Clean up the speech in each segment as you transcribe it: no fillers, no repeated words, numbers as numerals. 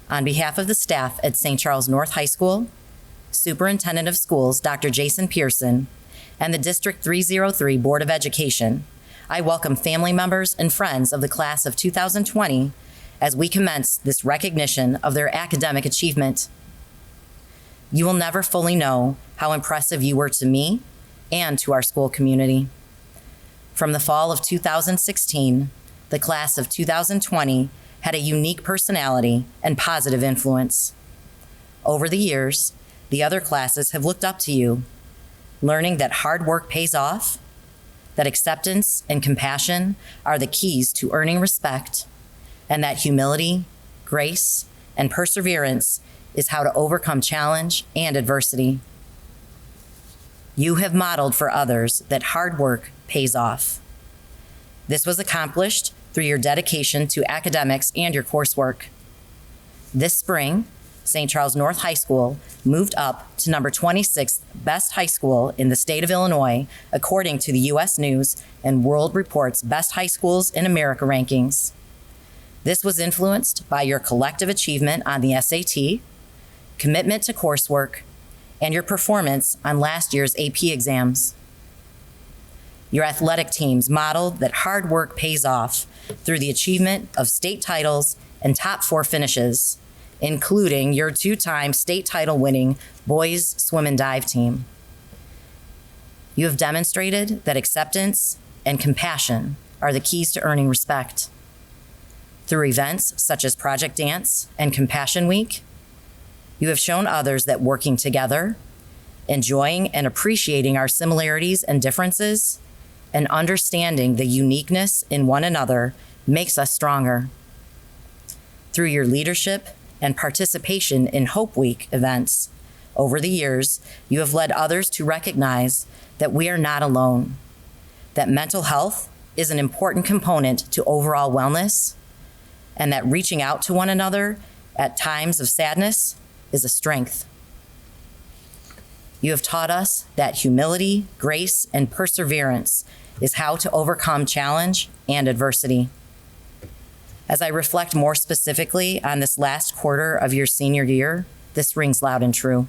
On behalf of the staff at St. Charles North High School, Superintendent of Schools, Dr. Jason Pearson, and the District 303 Board of Education, I welcome family members and friends of the class of 2020 as we commence this recognition of their academic achievement. You will never fully know how impressive you were to me and to our school community. From the fall of 2016, the class of 2020 had a unique personality and positive influence. Over the years, the other classes have looked up to you, learning that hard work pays off, that acceptance and compassion are the keys to earning respect, and that humility, grace, and perseverance is how to overcome challenge and adversity. You have modeled for others that hard work pays off. This was accomplished through your dedication to academics and your coursework. This spring, St. Charles North High School moved up to number 26th best high school in the state of Illinois, according to the U.S. News and World Report's Best High Schools in America rankings. This was influenced by your collective achievement on the SAT, commitment to coursework, and your performance on last year's AP exams. Your athletic teams modeled that hard work pays off through the achievement of state titles and top 4 finishes, including your 2-time state title winning boys swim and dive team. You have demonstrated that acceptance and compassion are the keys to earning respect. Through events such as Project Dance and Compassion Week, you have shown others that working together, enjoying and appreciating our similarities and differences, and understanding the uniqueness in one another makes us stronger. Through your leadership and participation in Hope Week events, over the years, you have led others to recognize that we are not alone, that mental health is an important component to overall wellness, and that reaching out to one another at times of sadness is a strength. You have taught us that humility, grace, and perseverance is how to overcome challenge and adversity. As I reflect more specifically on this last quarter of your senior year, this rings loud and true.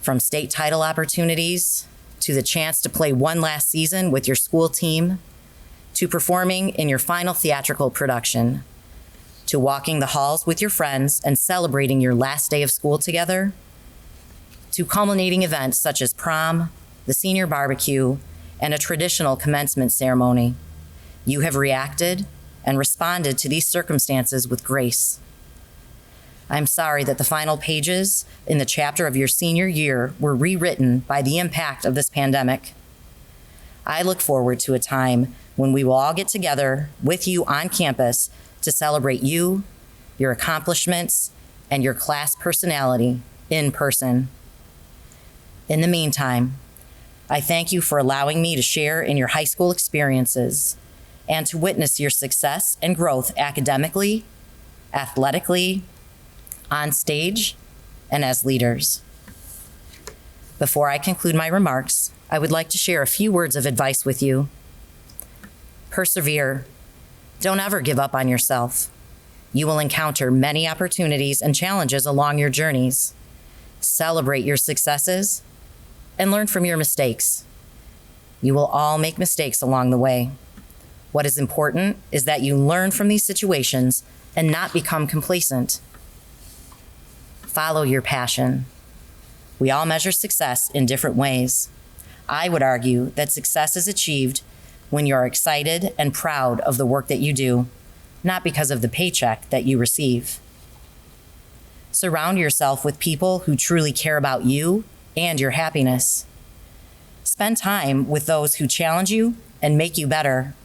From state title opportunities, to the chance to play one last season with your school team, to performing in your final theatrical production, to walking the halls with your friends and celebrating your last day of school together, to culminating events such as prom, the senior barbecue, and a traditional commencement ceremony. You have reacted and responded to these circumstances with grace. I'm sorry that the final pages in the chapter of your senior year were rewritten by the impact of this pandemic. I look forward to a time when we will all get together with you on campus to celebrate you, your accomplishments, and your class personality in person. In the meantime, I thank you for allowing me to share in your high school experiences and to witness your success and growth academically, athletically, on stage, and as leaders. Before I conclude my remarks, I would like to share a few words of advice with you. Persevere. Don't ever give up on yourself. You will encounter many opportunities and challenges along your journeys. Celebrate your successes and learn from your mistakes. You will all make mistakes along the way. What is important is that you learn from these situations and not become complacent. Follow your passion. We all measure success in different ways. I would argue that success is achieved when you're excited and proud of the work that you do, not because of the paycheck that you receive. Surround yourself with people who truly care about you and your happiness. Spend time with those who challenge you and make you better.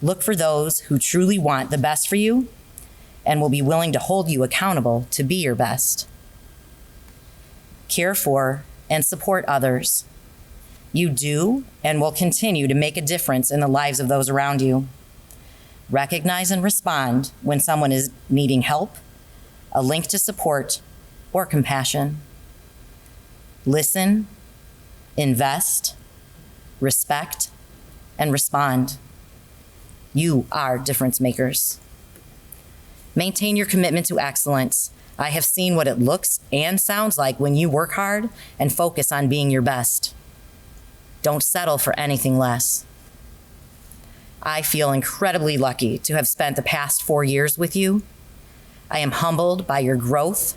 Look for those who truly want the best for you and will be willing to hold you accountable to be your best. Care for and support others. You do and will continue to make a difference in the lives of those around you. Recognize and respond when someone is needing help, a link to support, or compassion. Listen, invest, respect, and respond. You are difference makers. Maintain your commitment to excellence. I have seen what it looks and sounds like when you work hard and focus on being your best. Don't settle for anything less. I feel incredibly lucky to have spent the past 4 years with you. I am humbled by your growth,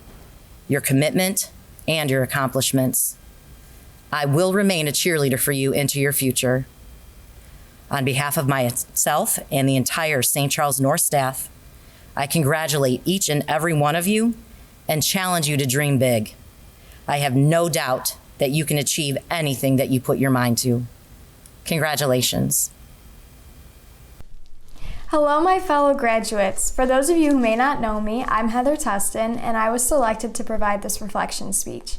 your commitment, and your accomplishments. I will remain a cheerleader for you into your future. On behalf of myself and the entire St. Charles North staff, I congratulate each and every one of you and challenge you to dream big. I have no doubt that you can achieve anything that you put your mind to. Congratulations. Hello, my fellow graduates. For those of you who may not know me, I'm Heather Tustin, and I was selected to provide this reflection speech.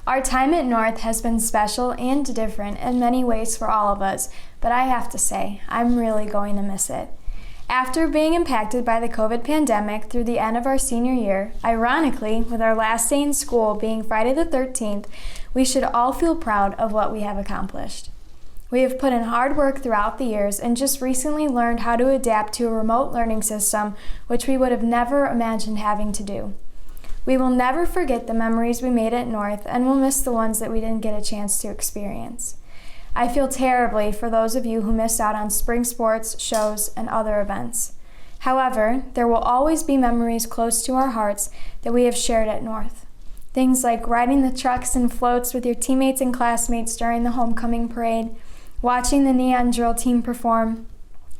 Our time at North has been special and different in many ways for all of us, but I have to say, I'm really going to miss it. After being impacted by the COVID pandemic through the end of our senior year, ironically, with our last day in school being Friday the 13th, we should all feel proud of what we have accomplished. We have put in hard work throughout the years and just recently learned how to adapt to a remote learning system, which we would have never imagined having to do. We will never forget the memories we made at North, and we'll miss the ones that we didn't get a chance to experience. I feel terribly for those of you who missed out on spring sports, shows, and other events. However, there will always be memories close to our hearts that we have shared at North. Things like riding the trucks and floats with your teammates and classmates during the homecoming parade, watching the neon drill team perform,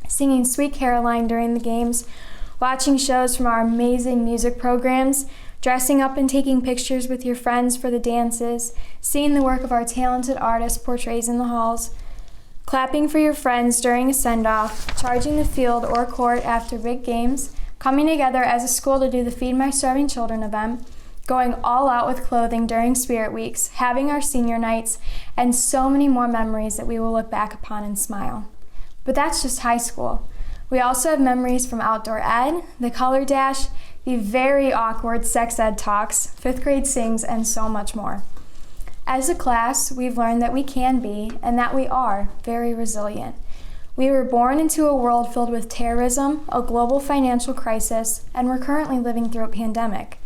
singing Sweet Caroline during the games, watching shows from our amazing music programs, dressing up and taking pictures with your friends for the dances, seeing the work of our talented artists portrays in the halls, clapping for your friends during a send-off, charging the field or court after big games, coming together as a school to do the Feed My Starving Children event, going all out with clothing during Spirit Weeks, having our senior nights, and so many more memories that we will look back upon and smile. But that's just high school. We also have memories from outdoor ed, the color dash, the very awkward sex ed talks, 5th grade sings, and so much more. As a class, we've learned that we can be, and that we are, very resilient. We were born into a world filled with terrorism, a global financial crisis, and we're currently living through a pandemic.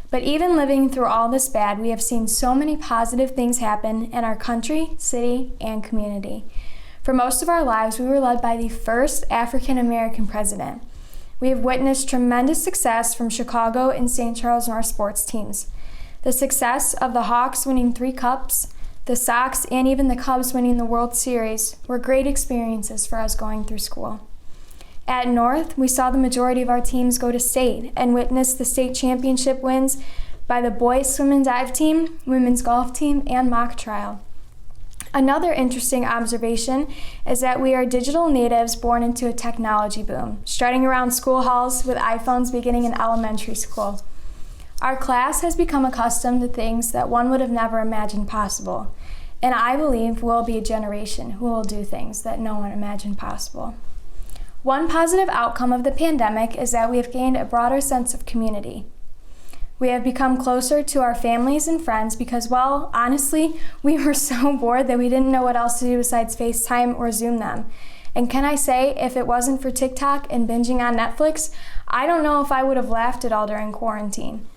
But even living through all this bad, we have seen so many positive things happen in our country, city, and community. For most of our lives, we were led by the first African American president. We have witnessed tremendous success from Chicago and St. Charles North sports teams. The success of the Hawks winning 3 cups, the Sox, and even the Cubs winning the World Series were great experiences for us going through school. At North, we saw the majority of our teams go to state and witness the state championship wins by the boys swim and dive team, women's golf team, and mock trial. Another interesting observation is that we are digital natives born into a technology boom, strutting around school halls with iPhones beginning in elementary school. Our class has become accustomed to things that one would have never imagined possible, and I believe we'll be a generation who will do things that no one imagined possible. One positive outcome of the pandemic is that we have gained a broader sense of community. We have become closer to our families and friends because, well, honestly, we were so bored that we didn't know what else to do besides FaceTime or Zoom them. And can I say, if it wasn't for TikTok and binging on Netflix, I don't know if I would have laughed at all during quarantine.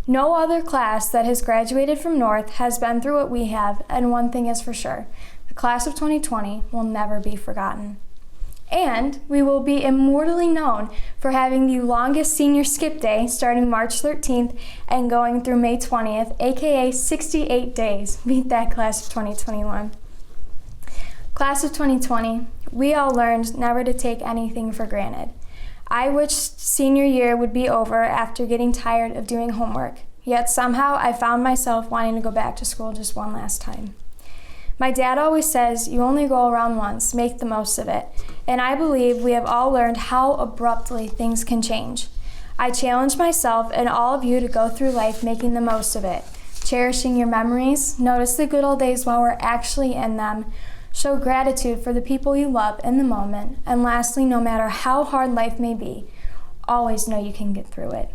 No other class that has graduated from North has been through what we have, and one thing is for sure, the class of 2020 will never be forgotten. And we will be immortally known for having the longest senior skip day starting March 13th and going through May 20th, aka 68 days. Meet that class of 2021. Class of 2020, we all learned never to take anything for granted. I wished senior year would be over after getting tired of doing homework, yet somehow I found myself wanting to go back to school just one last time. My dad always says, you only go around once, make the most of it. And I believe we have all learned how abruptly things can change. I challenge myself and all of you to go through life making the most of it, cherishing your memories, notice the good old days while we're actually in them, show gratitude for the people you love in the moment, and lastly, no matter how hard life may be, always know you can get through it.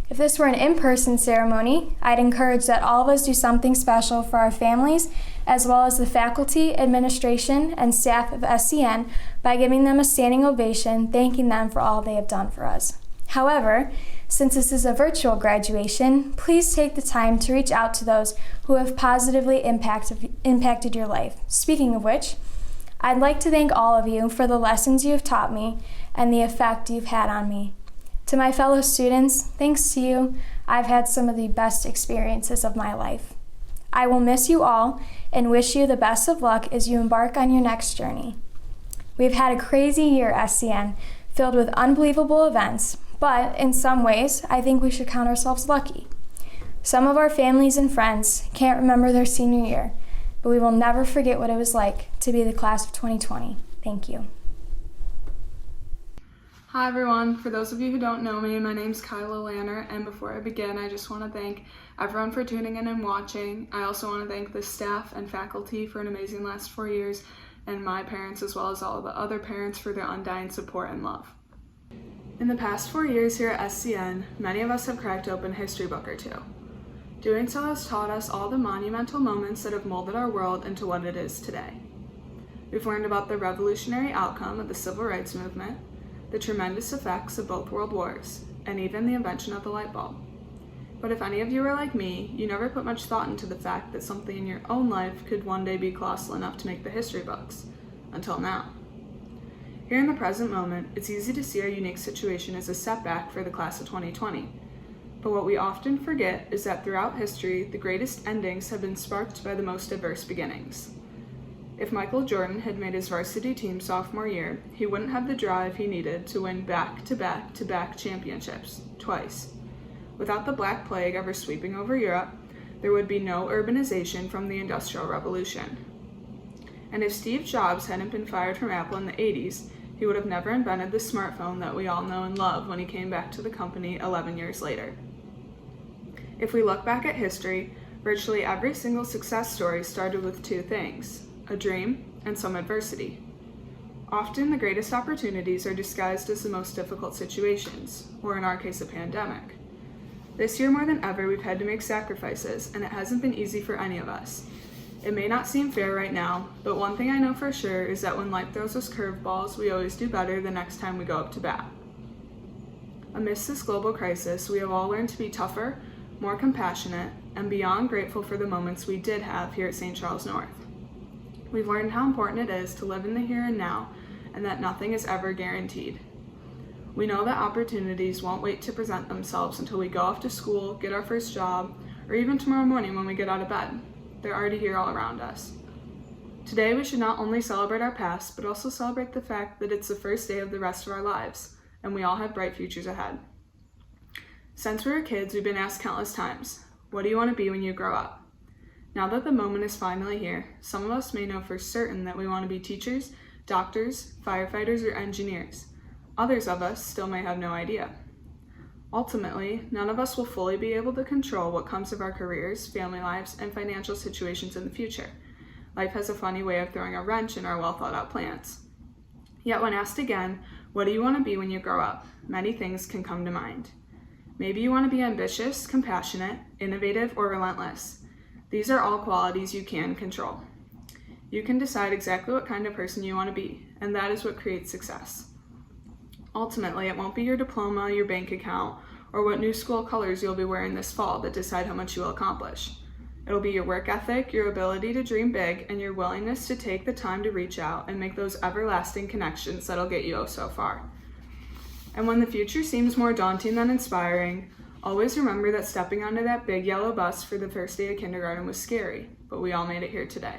If this were an in-person ceremony, I'd encourage that all of us do something special for our families, as well as the faculty, administration, and staff of SCN by giving them a standing ovation, thanking them for all they have done for us. However, since this is a virtual graduation, please take the time to reach out to those who have positively impacted your life. Speaking of which, I'd like to thank all of you for the lessons you have taught me and the effect you've had on me. To my fellow students, thanks to you, I've had some of the best experiences of my life. I will miss you all and wish you the best of luck as you embark on your next journey. We've had a crazy year at SCN, filled with unbelievable events, but in some ways, I think we should count ourselves lucky. Some of our families and friends can't remember their senior year, but we will never forget what it was like to be the class of 2020. Thank you. Hi everyone, for those of you who don't know me, my name's Kyla Lanner, and before I begin, I just want to thank everyone for tuning in and watching. I also want to thank the staff and faculty for an amazing last 4 years, and my parents as well as all of the other parents for their undying support and love. In the past 4 years here at SCN, many of us have cracked open a history book or two. Doing so has taught us all the monumental moments that have molded our world into what it is today. We've learned about the revolutionary outcome of the Civil Rights Movement, the tremendous effects of both world wars, and even the invention of the light bulb. But if any of you are like me, you never put much thought into the fact that something in your own life could one day be colossal enough to make the history books, until now. Here in the present moment, it's easy to see our unique situation as a setback for the class of 2020. But what we often forget is that throughout history, the greatest endings have been sparked by the most diverse beginnings. If Michael Jordan had made his varsity team sophomore year, he wouldn't have the drive he needed to win back-to-back-to-back championships, twice. Without the Black Plague ever sweeping over Europe, there would be no urbanization from the Industrial Revolution. And if Steve Jobs hadn't been fired from Apple in the 80s, he would have never invented the smartphone that we all know and love when he came back to the company 11 years later. If we look back at history, virtually every single success story started with two things: a dream and some adversity. Often the greatest opportunities are disguised as the most difficult situations, or in our case, a pandemic. This year more than ever, we've had to make sacrifices, and it hasn't been easy for any of us. It may not seem fair right now, but one thing I know for sure is that when life throws us curveballs, we always do better the next time we go up to bat. Amidst this global crisis, we have all learned to be tougher, more compassionate, and beyond grateful for the moments we did have here at St. Charles North. We've learned how important it is to live in the here and now, and that nothing is ever guaranteed. We know that opportunities won't wait to present themselves until we go off to school, get our first job, or even tomorrow morning when we get out of bed. They're already here all around us. Today, we should not only celebrate our past, but also celebrate the fact that it's the first day of the rest of our lives, and we all have bright futures ahead. Since we were kids, we've been asked countless times, what do you want to be when you grow up? Now that the moment is finally here, some of us may know for certain that we want to be teachers, doctors, firefighters, or engineers. Others of us still may have no idea. Ultimately, none of us will fully be able to control what comes of our careers, family lives, and financial situations in the future. Life has a funny way of throwing a wrench in our well-thought-out plans. Yet when asked again, what do you want to be when you grow up? Many things can come to mind. Maybe you want to be ambitious, compassionate, innovative, or relentless. These are all qualities you can control. You can decide exactly what kind of person you want to be, and that is what creates success. Ultimately, it won't be your diploma, your bank account, or what new school colors you'll be wearing this fall that decide how much you will accomplish. It'll be your work ethic, your ability to dream big, and your willingness to take the time to reach out and make those everlasting connections that'll get you oh so far. And when the future seems more daunting than inspiring, always remember that stepping onto that big yellow bus for the first day of kindergarten was scary, but we all made it here today.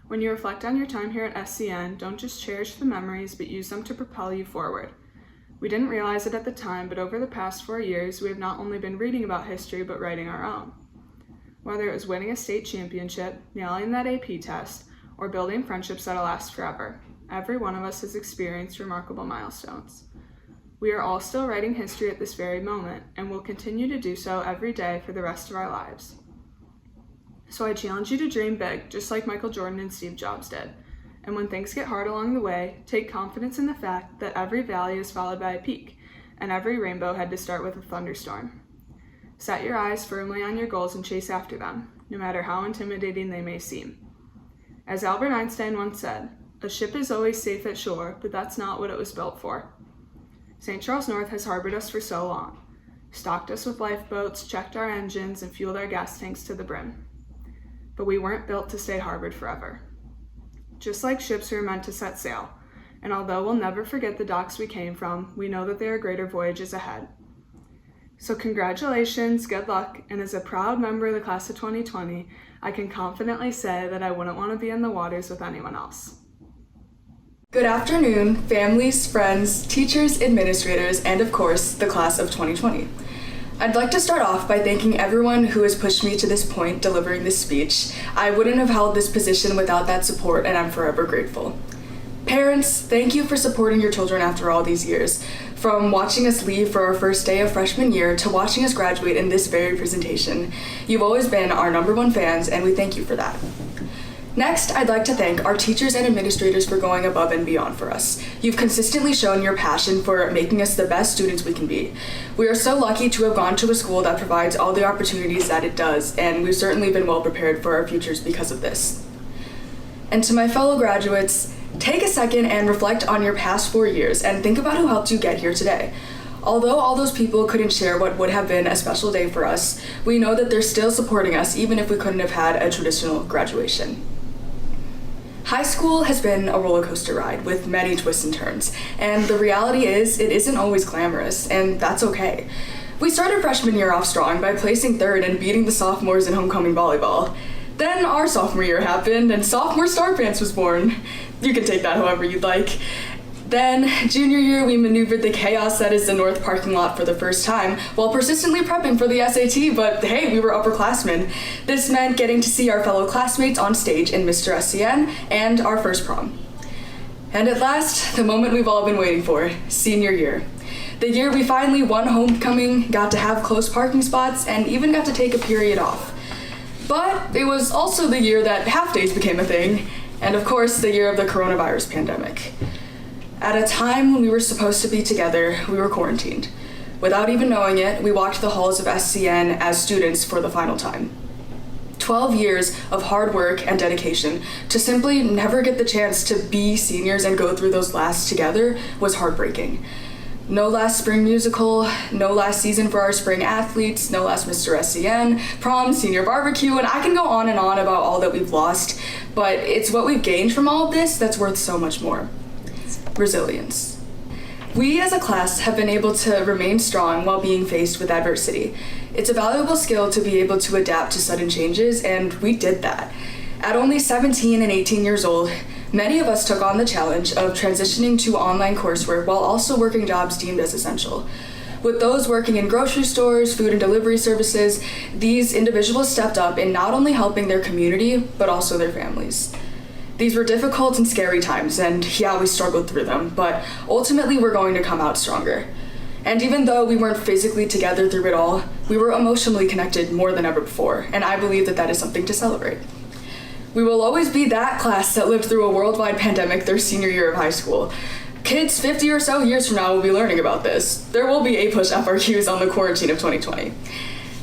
When you reflect on your time here at SCN, don't just cherish the memories, but use them to propel you forward. We didn't realize it at the time, but over the past 4 years, we have not only been reading about history, but writing our own. Whether it was winning a state championship, nailing that AP test, or building friendships that'll last forever, every one of us has experienced remarkable milestones. We are all still writing history at this very moment, and will continue to do so every day for the rest of our lives. So I challenge you to dream big, just like Michael Jordan and Steve Jobs did. And when things get hard along the way, take confidence in the fact that every valley is followed by a peak, and every rainbow had to start with a thunderstorm. Set your eyes firmly on your goals and chase after them, no matter how intimidating they may seem. As Albert Einstein once said, "A ship is always safe at shore, but that's not what it was built for." St. Charles North has harbored us for so long, stocked us with lifeboats, checked our engines, and fueled our gas tanks to the brim. But we weren't built to stay harbored forever. Just like ships, we were meant to set sail, and although we'll never forget the docks we came from, we know that there are greater voyages ahead. So congratulations, good luck, and as a proud member of the class of 2020, I can confidently say that I wouldn't want to be in the waters with anyone else. Good afternoon, families, friends, teachers, administrators, and of course, the class of 2020. I'd like to start off by thanking everyone who has pushed me to this point delivering this speech. I wouldn't have held this position without that support, and I'm forever grateful. Parents, thank you for supporting your children after all these years. From watching us leave for our first day of freshman year to watching us graduate in this very presentation. You've always been our #1 fans, and we thank you for that. Next, I'd like to thank our teachers and administrators for going above and beyond for us. You've consistently shown your passion for making us the best students we can be. We are so lucky to have gone to a school that provides all the opportunities that it does, and we've certainly been well prepared for our futures because of this. And to my fellow graduates, take a second and reflect on your past 4 years and think about who helped you get here today. Although all those people couldn't share what would have been a special day for us, we know that they're still supporting us even if we couldn't have had a traditional graduation. High school has been a roller coaster ride with many twists and turns, and the reality is it isn't always glamorous, and that's okay. We started freshman year off strong by placing third and beating the sophomores in homecoming volleyball. Then our sophomore year happened, and sophomore Star Pants was born. You can take that however you'd like. Then, junior year, we maneuvered the chaos that is the North parking lot for the first time while persistently prepping for the SAT, but hey, we were upperclassmen. This meant getting to see our fellow classmates on stage in Mr. SCN and our first prom. And at last, the moment we've all been waiting for, senior year. The year we finally won homecoming, got to have close parking spots, and even got to take a period off. But it was also the year that half days became a thing, and of course, the year of the coronavirus pandemic. At a time when we were supposed to be together, we were quarantined. Without even knowing it, we walked the halls of SCN as students for the final time. 12 years of hard work and dedication to simply never get the chance to be seniors and go through those lasts together was heartbreaking. No last spring musical, no last season for our spring athletes, no last Mr. SCN, prom, senior barbecue, and I can go on and on about all that we've lost, but it's what we've gained from all of this that's worth so much more. Resilience. We as a class have been able to remain strong while being faced with adversity. It's a valuable skill to be able to adapt to sudden changes, and we did that. At only 17 and 18 years old, many of us took on the challenge of transitioning to online coursework while also working jobs deemed as essential. With those working in grocery stores, food and delivery services, these individuals stepped up in not only helping their community, but also their families. These were difficult and scary times, and yeah, we struggled through them, but ultimately we're going to come out stronger. And even though we weren't physically together through it all, we were emotionally connected more than ever before, and I believe that that is something to celebrate. We will always be that class that lived through a worldwide pandemic their senior year of high school. Kids 50 or so years from now will be learning about this. There will be A-push FRQs on the quarantine of 2020.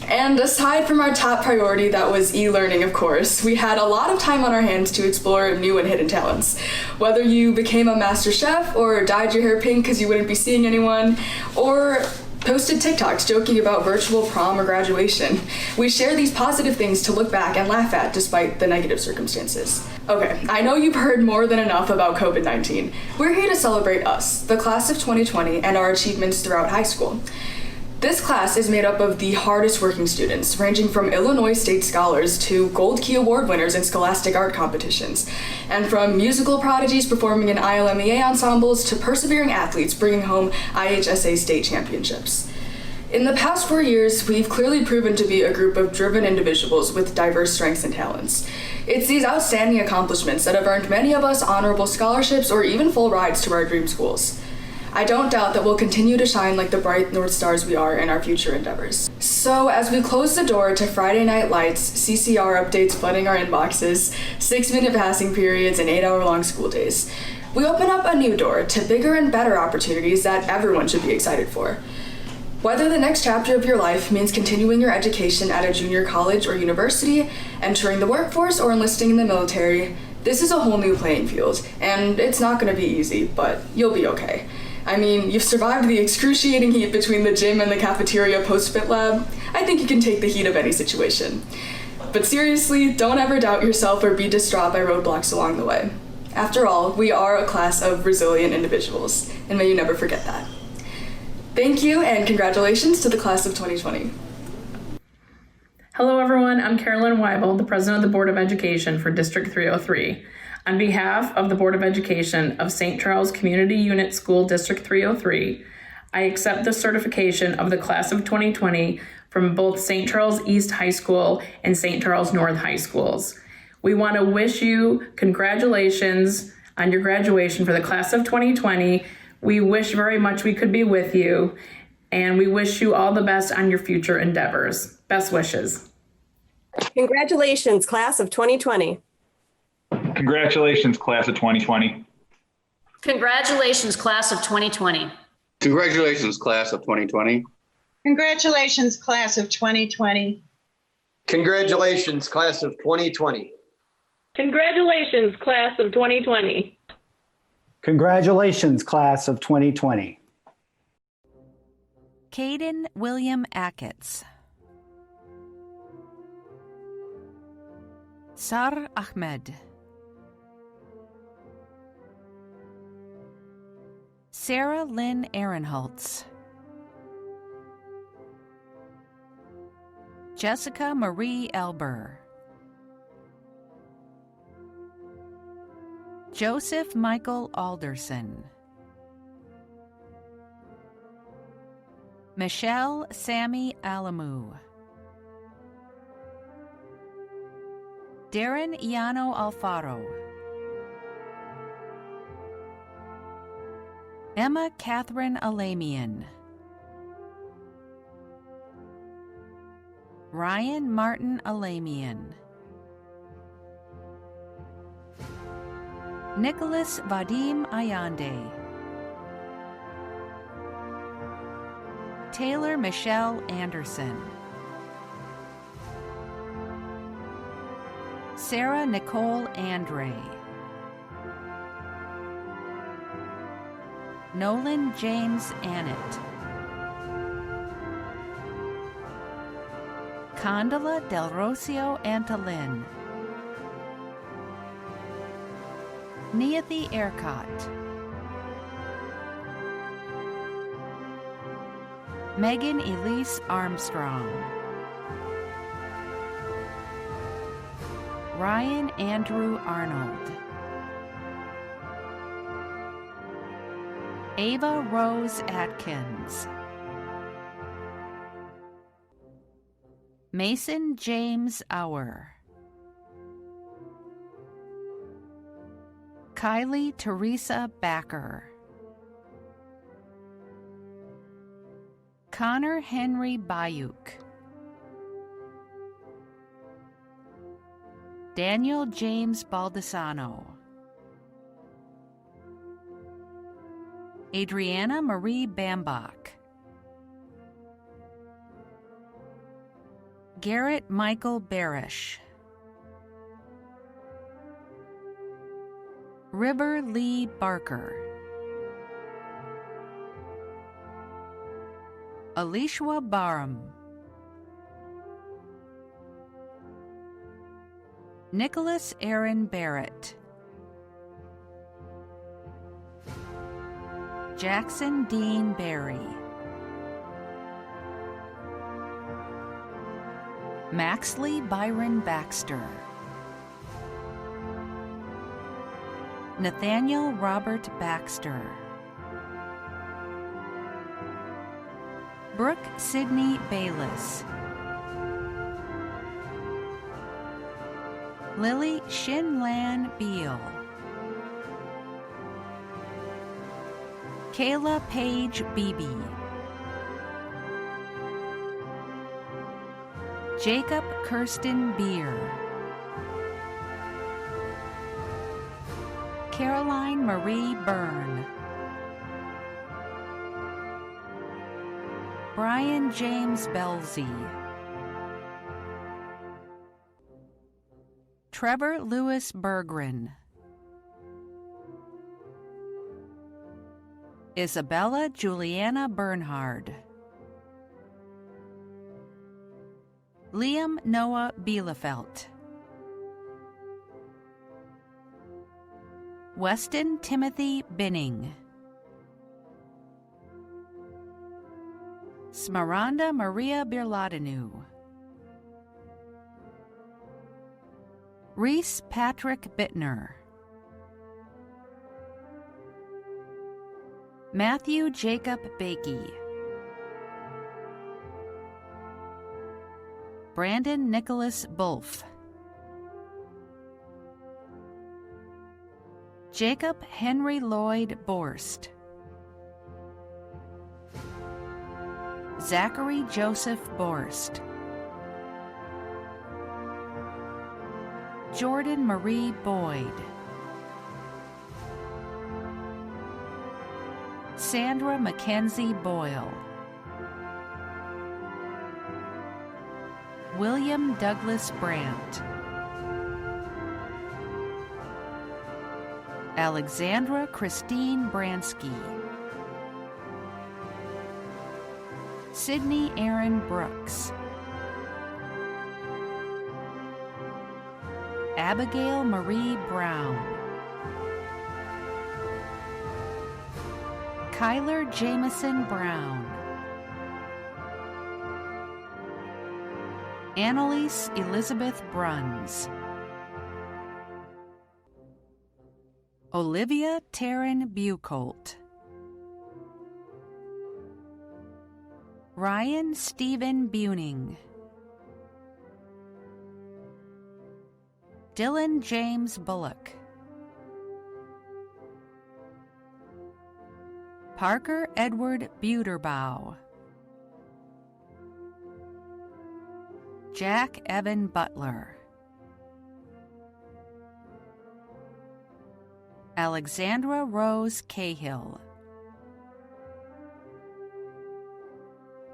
And aside from our top priority, that was e-learning, of course, we had a lot of time on our hands to explore new and hidden talents. Whether you became a master chef, or dyed your hair pink because you wouldn't be seeing anyone, or posted TikToks joking about virtual prom or graduation, we share these positive things to look back and laugh at despite the negative circumstances. Okay, I know you've heard more than enough about COVID-19. We're here to celebrate us, the class of 2020, and our achievements throughout high school. This class is made up of the hardest working students, ranging from Illinois State scholars to Gold Key Award winners in scholastic art competitions, and from musical prodigies performing in ILMEA ensembles to persevering athletes bringing home IHSA state championships. In the past 4 years, we've clearly proven to be a group of driven individuals with diverse strengths and talents. It's these outstanding accomplishments that have earned many of us honorable scholarships or even full rides to our dream schools. I don't doubt that we'll continue to shine like the bright North Stars we are in our future endeavors. So as we close the door to Friday night lights, CCR updates flooding our inboxes, 6-minute passing periods, and 8-hour-long school days, we open up a new door to bigger and better opportunities that everyone should be excited for. Whether the next chapter of your life means continuing your education at a junior college or university, entering the workforce, or enlisting in the military, this is a whole new playing field, and it's not going to be easy, but you'll be okay. I mean, you've survived the excruciating heat between the gym and the cafeteria post-fit lab. I think you can take the heat of any situation. But seriously, don't ever doubt yourself or be distraught by roadblocks along the way. After all, we are a class of resilient individuals, and may you never forget that. Thank you, and congratulations to the class of 2020. Hello everyone, I'm Carolyn Weibel, the President of the Board of Education for District 303. On behalf of the Board of Education of St. Charles Community Unit School District 303, I accept the certification of the class of 2020 from both St. Charles East High School and St. Charles North High Schools. We want to wish you congratulations on your graduation for the class of 2020. We wish very much we could be with you, and we wish you all the best on your future endeavors. Best wishes. Congratulations, class of 2020. Congratulations, class of 2020. Congratulations, class of 2020. Congratulations, class of 2020. Congratulations, class of 2020. Congratulations, class of 2020. Congratulations, class of 2020. Congratulations, class of 2020. Caden William Acketts. Sar Ahmed. Sarah Lynn Ehrenholtz. Jessica Marie Elber. Joseph Michael Alderson. Michelle Sammy Alamu. Darren Iano Alfaro. Emma Catherine Alamian. Ryan Martin Alamian. Nicholas Vadim Ayande. Taylor Michelle Anderson. Sarah Nicole Andre. Nolan James Annett. Condola Del Rocio Antolin. Neathy Ercott. Megan Elise Armstrong. Ryan Andrew Arnold. Ava Rose Atkins. Mason James Auer. Kylie Teresa Backer. Connor Henry Bayuk. Daniel James Baldessano. Adriana Marie Bambach. Garrett Michael Barish. River Lee Barker. Alishwa Barham. Nicholas Aaron Barrett. Jackson Dean Berry. Maxley Byron Baxter. Nathaniel Robert Baxter. Brooke Sidney Bayless. Lily Shinlan Beal. Kayla Page Beebe. Jacob Kirsten Beer. Caroline Marie Byrne. Brian James Belzy. Trevor Lewis Berggren. Isabella Juliana Bernhard. Liam Noah Bielefeld. Weston Timothy Binning. Smaranda Maria Birladinu. Reese Patrick Bittner. Matthew Jacob Bakey. Brandon Nicholas Bulf. Jacob Henry Lloyd Borst. Zachary Joseph Borst. Jordan Marie Boyd. Sandra Mackenzie Boyle. William Douglas Brandt. Alexandra Christine Bransky. Sydney Aaron Brooks. Abigail Marie Brown. Kyler Jamison Brown. Annalise Elizabeth Bruns. Olivia Taryn Bucolt. Ryan Stephen Buning. Dylan James Bullock. Parker Edward Buterbaugh. Jack Evan Butler. Alexandra Rose Cahill.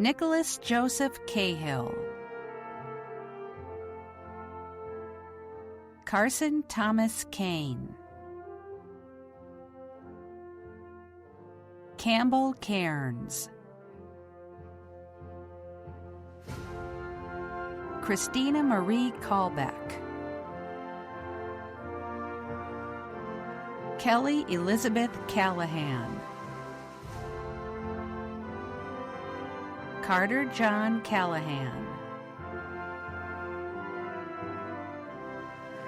Nicholas Joseph Cahill. Carson Thomas Kane. Campbell Cairns. Christina Marie Callbeck. Kelly Elizabeth Callahan. Carter John Callahan.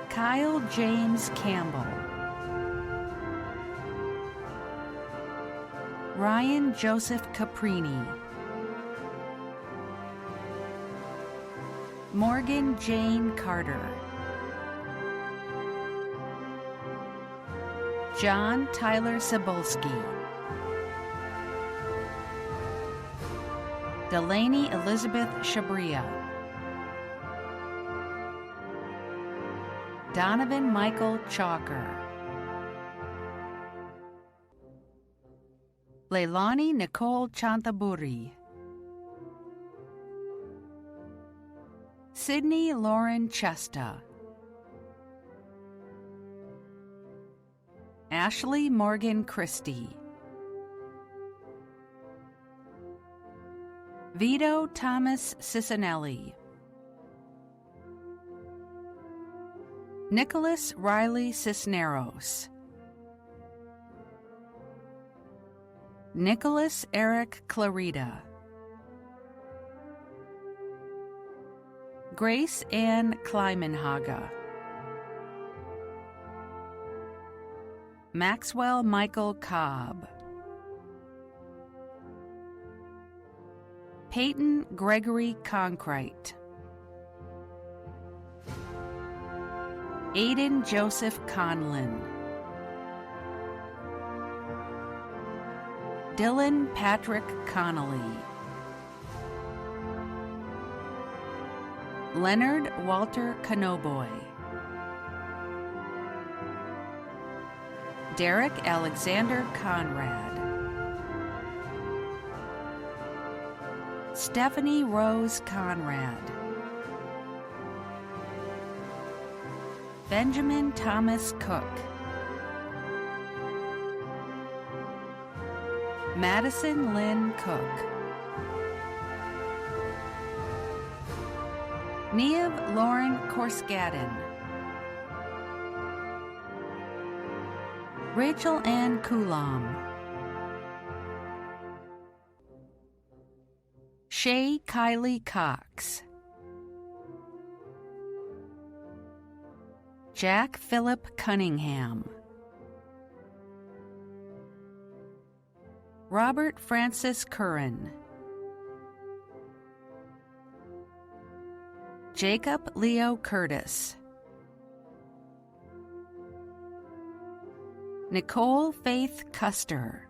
Kyle James Campbell. Ryan Joseph Caprini. Morgan Jane Carter. John Tyler Cebulski. Delaney Elizabeth Shabria. Donovan Michael Chalker. Leilani Nicole Chantaburi. Sydney Lauren Chesta. Ashley Morgan Christie. Vito Thomas Cicinelli. Nicholas Riley Cisneros. Nicholas Eric Clarita. Grace Ann Kleimenhaga. Maxwell Michael Cobb. Peyton Gregory Conkrite. Aiden Joseph Conlin. Dylan Patrick Connolly. Leonard Walter Canoboy. Derek Alexander Conrad. Stephanie Rose Conrad. Benjamin Thomas Cook. Madison Lynn Cook. Neve Lauren Korskadin. Rachel Ann Kulam. Shay Kylie Cox. Jack Philip Cunningham. Robert Francis Curran. Jacob Leo Curtis. Nicole Faith Custer.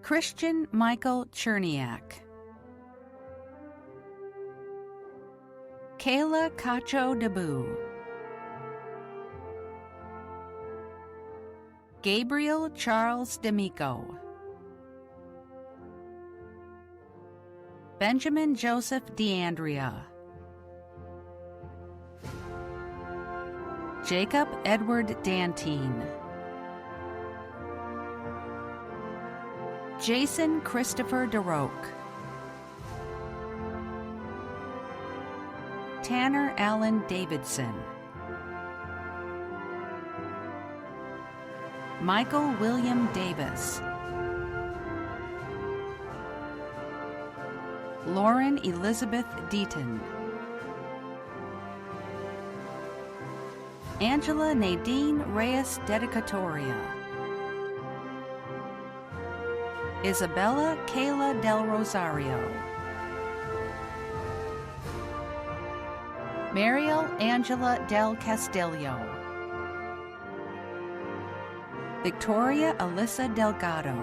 Christian Michael Cherniak. Kayla Cacho Debu. Gabriel Charles D'Amico. Benjamin Joseph DeAndrea. Jacob Edward Dantine. Jason Christopher DeRoque. Tanner Allen Davidson. Michael William Davis. Lauren Elizabeth Deaton. Angela Nadine Reyes Dedicatoria. Isabella Kayla Del Rosario. Mariel Angela Del Castillo. Victoria Alyssa Delgado.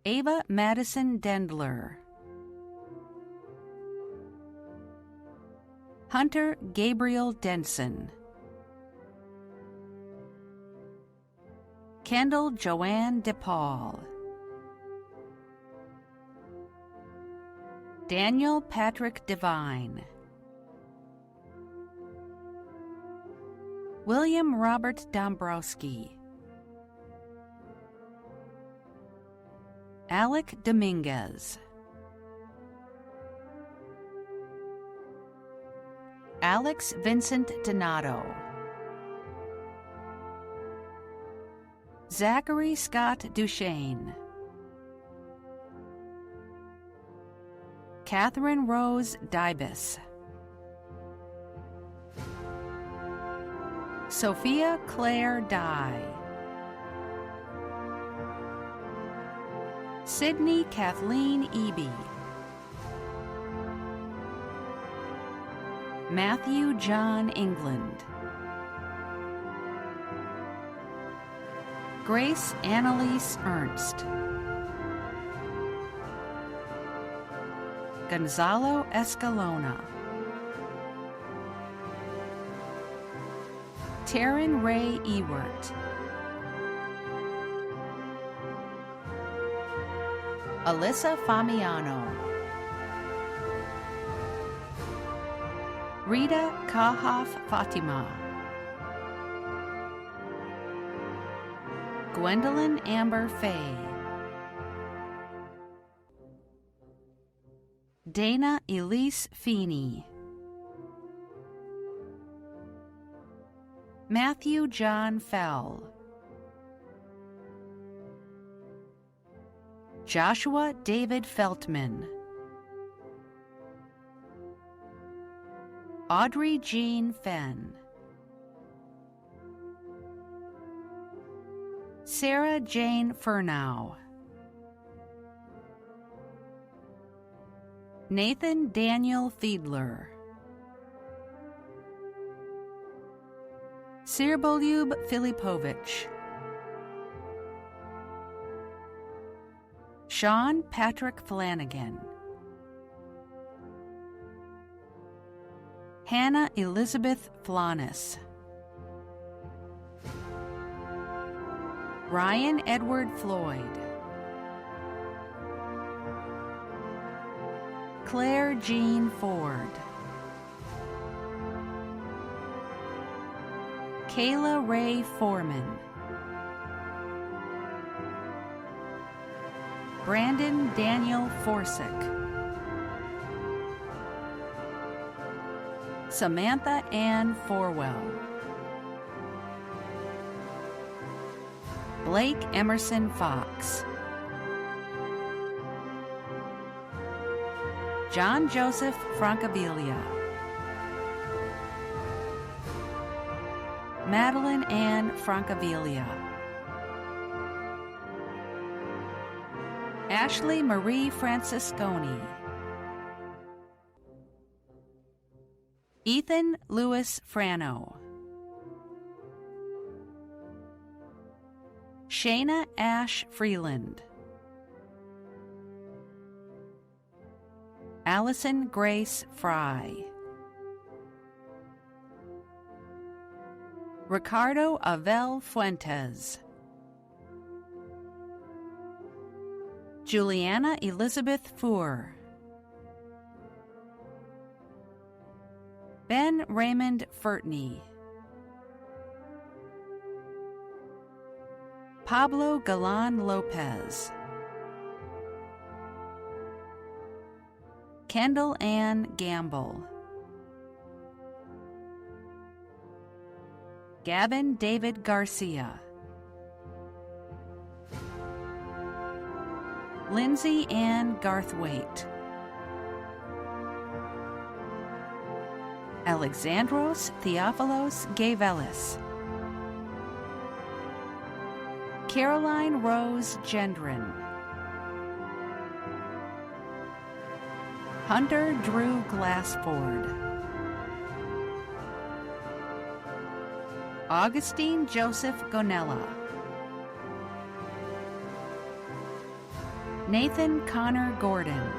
Ava Madison Dendler. Hunter Gabriel Denson. Kendall Joanne DePaul. Daniel Patrick Devine. William Robert Dombrowski. Alec Dominguez. Alex Vincent Donato. Zachary Scott Duchesne. Catherine Rose Dybus. Sophia Claire Dye. Sydney Kathleen Eby. Matthew John England. Grace Annalise Ernst. Gonzalo Escalona. Taryn Ray Ewert. Alyssa Famiano. Rita Kahaf Fatima. Gwendolyn Amber Fay. Dana Elise Feeney. Matthew John Fell. Joshua David Feltman. Audrey Jean Fenn. Sarah Jane Furnow. Nathan Daniel Fiedler. Sirbolyub Filipovich. Sean Patrick Flanagan. Hannah Elizabeth Flanis. Ryan Edward Floyd. Claire Jean Ford. Kayla Ray Foreman, Brandon Daniel Forsick, Samantha Ann Forwell, Blake Emerson Fox, John Joseph Francavilla, Madeline Ann Francavilla, Ashley Marie Francisconi, Ethan Lewis Frano, Shayna Ash Freeland, Allison Grace Fry, Ricardo Avel Fuentes, Juliana Elizabeth Four, Ben Raymond Furtney, Pablo Galan Lopez, Kendall Ann Gamble, Gavin David Garcia, Lindsay Ann Garthwaite, Alexandros Theophilos Gavelis, Caroline Rose Gendron, Hunter Drew Glassford, Augustine Joseph Gonella, Nathan Connor Gordon,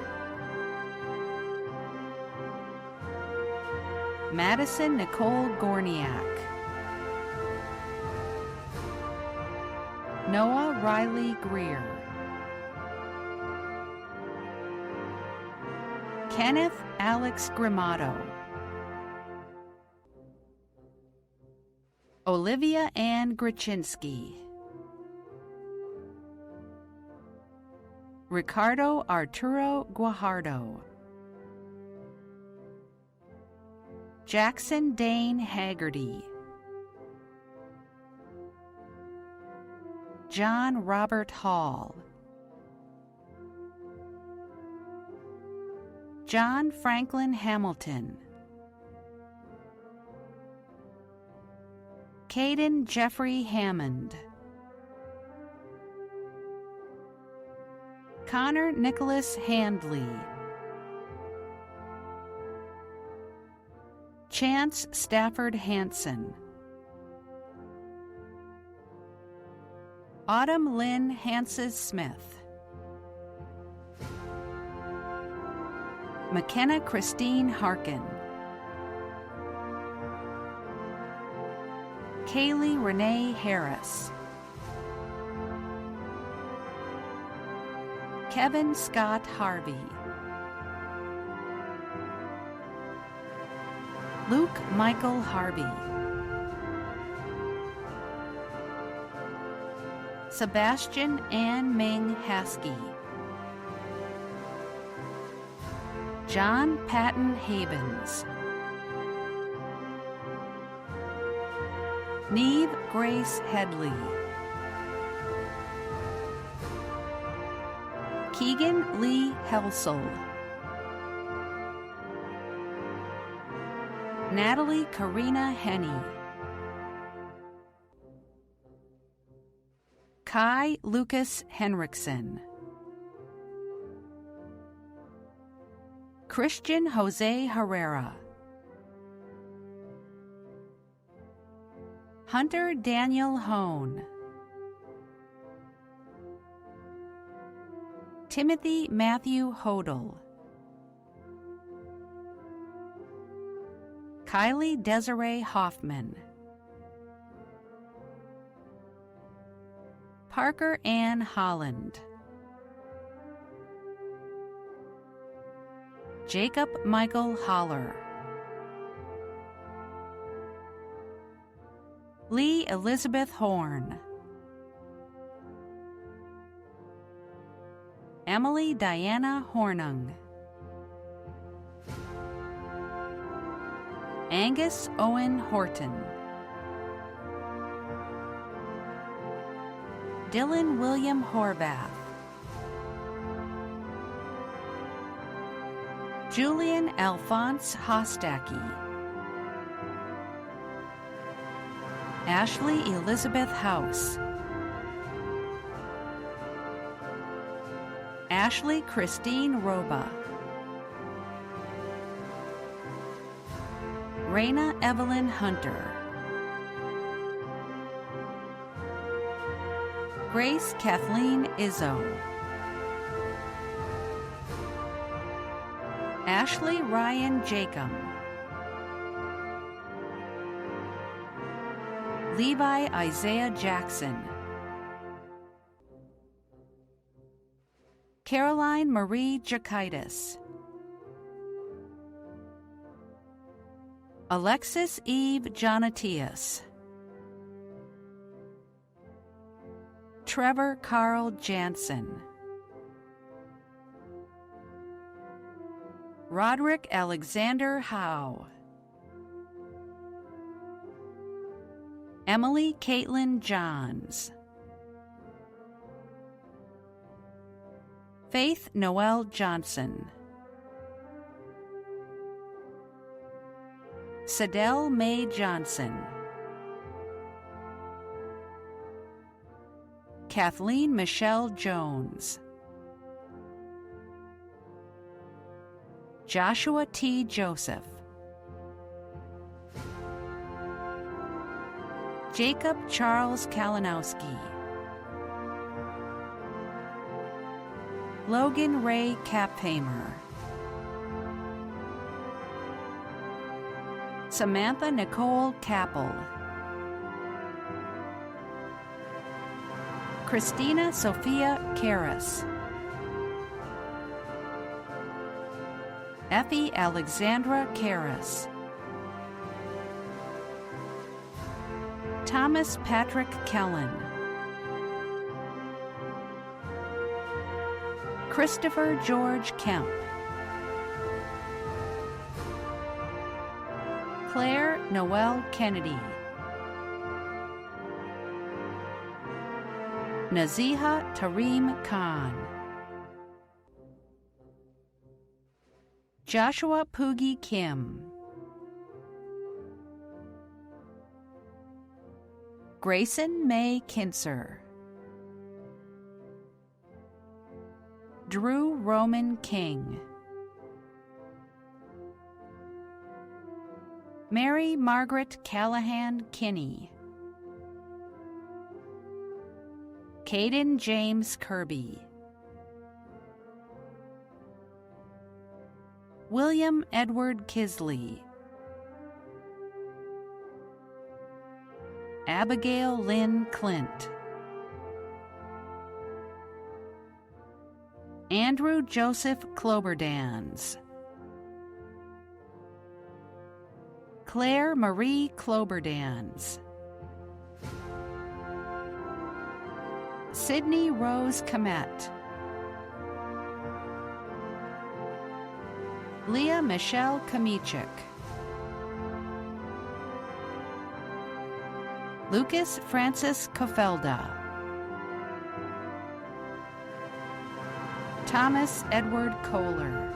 Madison Nicole Gorniak, Noah Riley Greer, Kenneth Alex Grimado, Olivia Ann Graczynski, Ricardo Arturo Guajardo, Jackson Dane Haggerty, John Robert Hall, John Franklin Hamilton, Caden Jeffrey Hammond, Connor Nicholas Handley, Chance Stafford Hansen, Autumn Lynn Hanses Smith, McKenna Christine Harkin, Kaylee Renee Harris, Kevin Scott Harvey, Luke Michael Harvey, Sebastian Ann Ming Haskey, John Patton Havens, Neve Grace Headley, Keegan Lee Helsel, Natalie Karina Henney, Kai Lucas Henriksen, Christian Jose Herrera, Hunter Daniel Hone, Timothy Matthew Hodel, Kylie Desiree Hoffman, Parker Ann Holland, Jacob Michael Holler, Lee Elizabeth Horn. Emily Diana Hornung. Angus Owen Horton. Dylan William Horvath. Julian Alphonse Hostacki. Ashley Elizabeth House. Ashley Christine Roba. Raina Evelyn Hunter. Grace Kathleen Izzo. Ashley Ryan Jacob. Levi Isaiah Jackson. Caroline Marie Jakitis. Alexis Eve Jonatius. Trevor Carl Jansen. Roderick Alexander Howe. Emily Caitlin Johns. Faith Noel Johnson. Sadell Mae Johnson. Kathleen Michelle Jones. Joshua T. Joseph. Jacob Charles Kalinowski. Logan Ray Kaphamer. Samantha Nicole Capel. Christina Sophia Karras. Effie Alexandra Karras. Thomas Patrick Kellen. Christopher George Kemp. Claire Noel Kennedy. Naziha Tareem Khan. Joshua Poogie Kim. Grayson May Kinser. Drew Roman King. Mary Margaret Callahan Kinney. Caden James Kirby. William Edward Kisley. Abigail Lynn Clint. Andrew Joseph Cloberdans. Claire Marie Cloberdans. Sydney Rose Comet. Leah Michelle Kamichik. Lucas Francis Kofelda. Thomas Edward Kohler.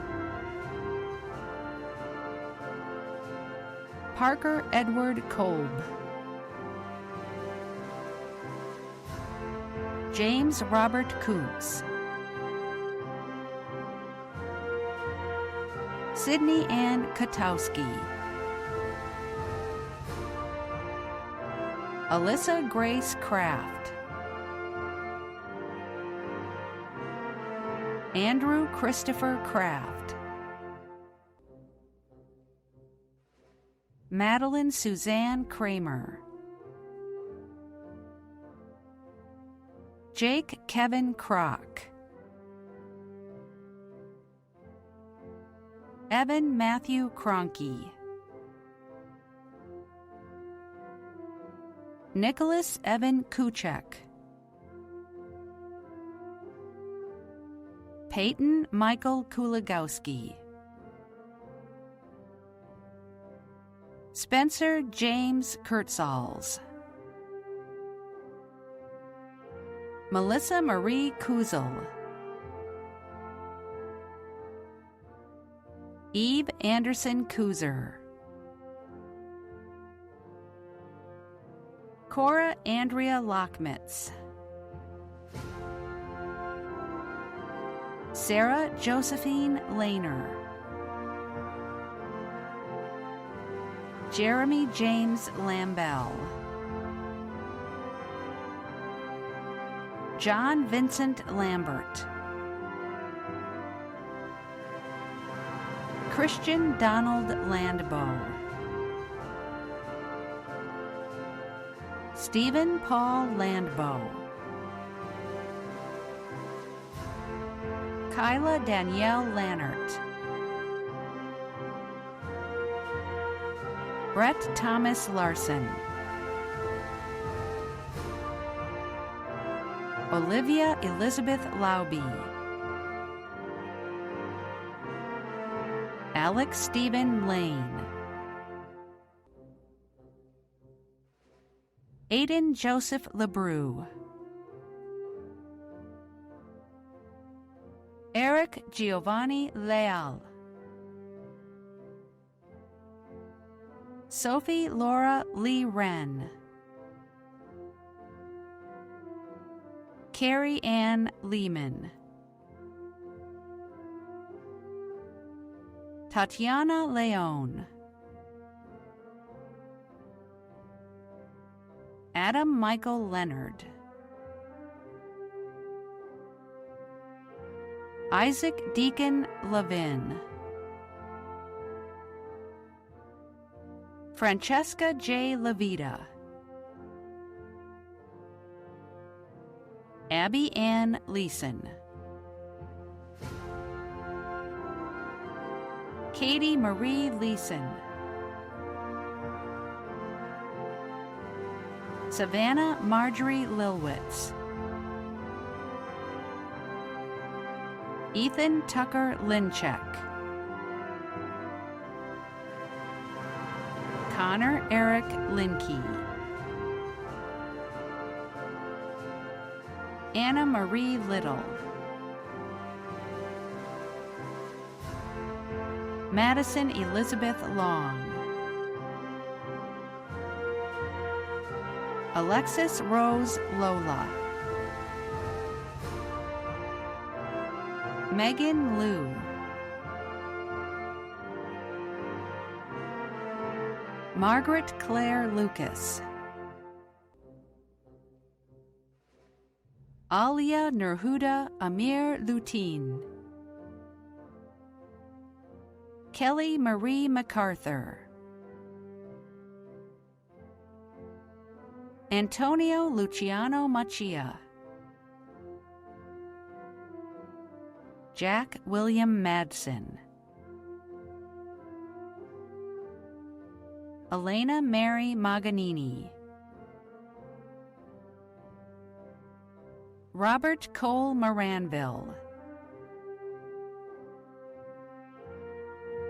Parker Edward Kolb. James Robert Koontz. Sydney Ann Katowski. Alyssa Grace Kraft. Andrew Christopher Kraft. Madeline Suzanne Kramer. Jake Kevin Kroc. Evan Matthew Cronky. Nicholas Evan Kuchek, Peyton Michael Kuligowski, Spencer James Kurtzals, Melissa Marie Kuzel, Eve Anderson Kuzer, Cora Andrea Lockmitz, Sarah Josephine Lehner, Jeremy James Lambell, John Vincent Lambert, Christian Donald Landbow, Stephen Paul Landbow, Kyla Danielle Lannert, Brett Thomas Larson, Olivia Elizabeth Lauby, Alex Stephen Lane, Aiden Joseph LeBrew, Eric Giovanni Leal, Sophie Laura Lee Wren, Carrie Ann Lehman, Tatiana Leone, Adam Michael Leonard, Isaac Deacon Levin, Francesca J. Levita, Abby Ann Leeson, Katie Marie Leeson, Savannah Marjorie Lilwitz, Ethan Tucker Linchek, Connor Eric Linkey, Anna Marie Little, Madison Elizabeth Long, Alexis Rose Lola, Megan Liu, Margaret Claire Lucas, Alia Nurhuda Amir Lutin, Kelly Marie MacArthur, Antonio Luciano Machia, Jack William Madsen, Elena Mary Maganini, Robert Cole Moranville,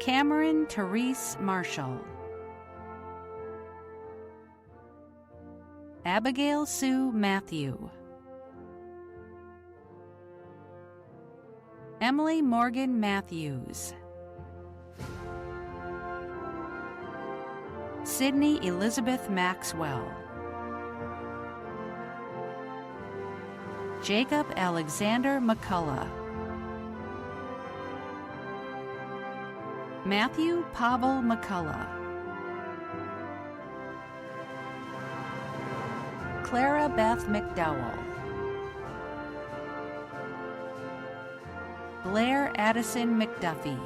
Cameron Therese Marshall, Abigail Sue Matthew, Emily Morgan Matthews, Sydney Elizabeth Maxwell, Jacob Alexander McCullough, Matthew Pavel McCullough, Clara Beth McDowell, Blair Addison McDuffie,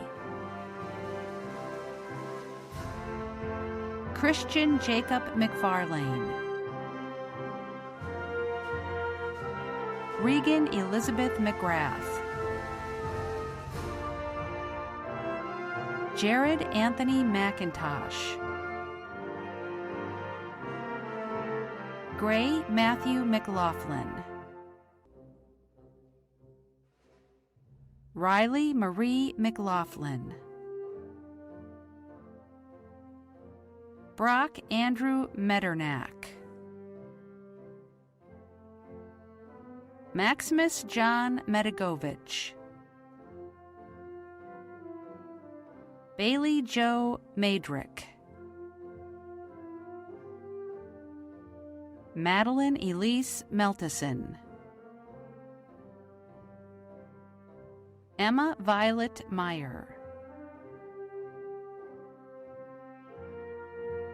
Christian Jacob McFarlane, Regan Elizabeth McGrath, Jared Anthony McIntosh, Gray Matthew McLaughlin. Riley Marie McLaughlin. Brock Andrew Metternach. Maximus John Medigovich. Bailey Joe Madrick. Madeline Elise Meltison. Emma Violet Meyer.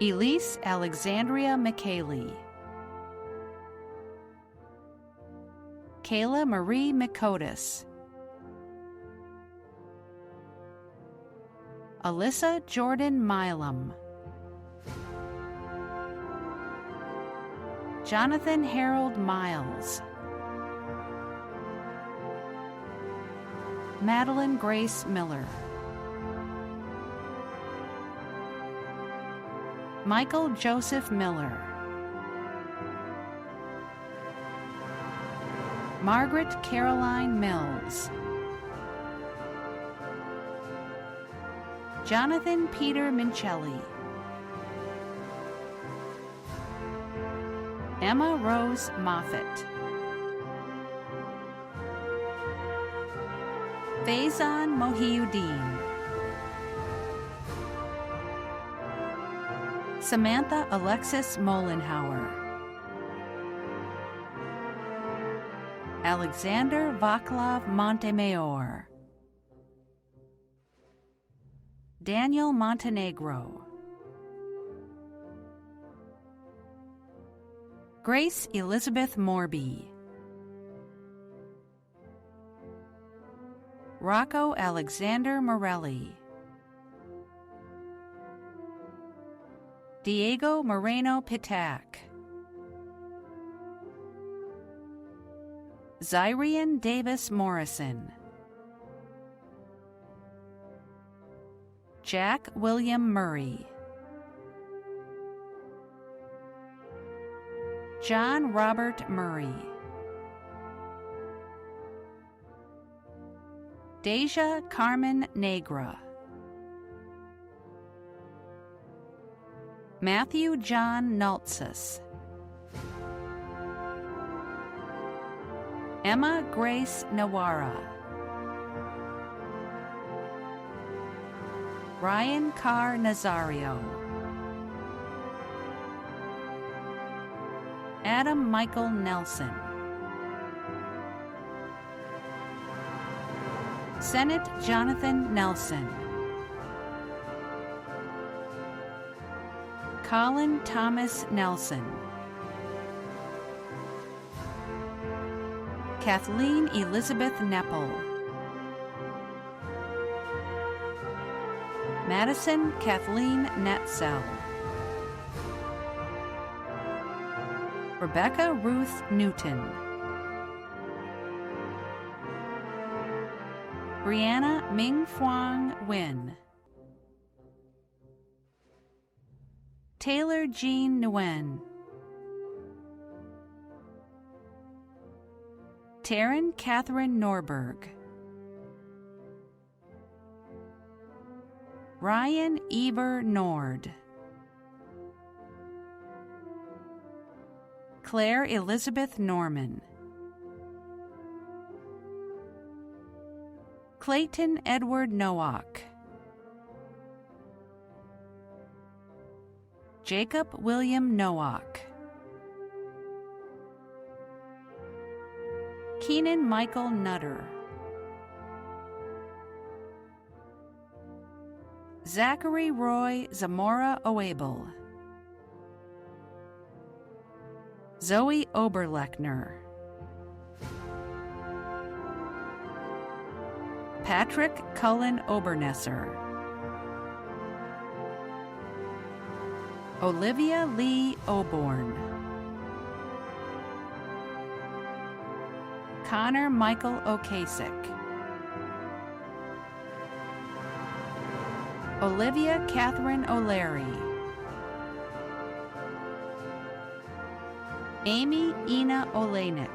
Elise Alexandria McKaylee. Kayla Marie McCotis. Alyssa Jordan Milam. Jonathan Harold Miles. Madeline Grace Miller. Michael Joseph Miller. Margaret Caroline Mills. Jonathan Peter Mincelli. Emma Rose Moffett. Faizan Mohiuddin. Samantha Alexis Molenhauer. Alexander Vaclav Montemayor. Daniel Montenegro. Grace Elizabeth Morby. Rocco Alexander Morelli. Diego Moreno Pitak. Zyrian Davis Morrison. Jack William Murray. John Robert Murray. Deja Carmen Negra. Matthew John Naltsis. Emma Grace Nawara. Ryan Carr Nazario. Adam Michael Nelson. Senate Jonathan Nelson. Colin Thomas Nelson. Kathleen Elizabeth Neppel. Madison Kathleen Netzel. Rebecca Ruth Newton. Brianna Ming Fuang Nguyen. Taylor Jean Nguyen. Taryn Catherine Norberg. Ryan Eber Nord. Claire Elizabeth Norman. Clayton Edward Nowak. Jacob William Nowak. Keenan Michael Nutter. Zachary Roy Zamora Oebel. Zoe Oberlechner. Patrick Cullen Obernesser. Olivia Lee Oborn. Connor Michael Okasik. Olivia Catherine O'Leary. Amy Ina Olenek.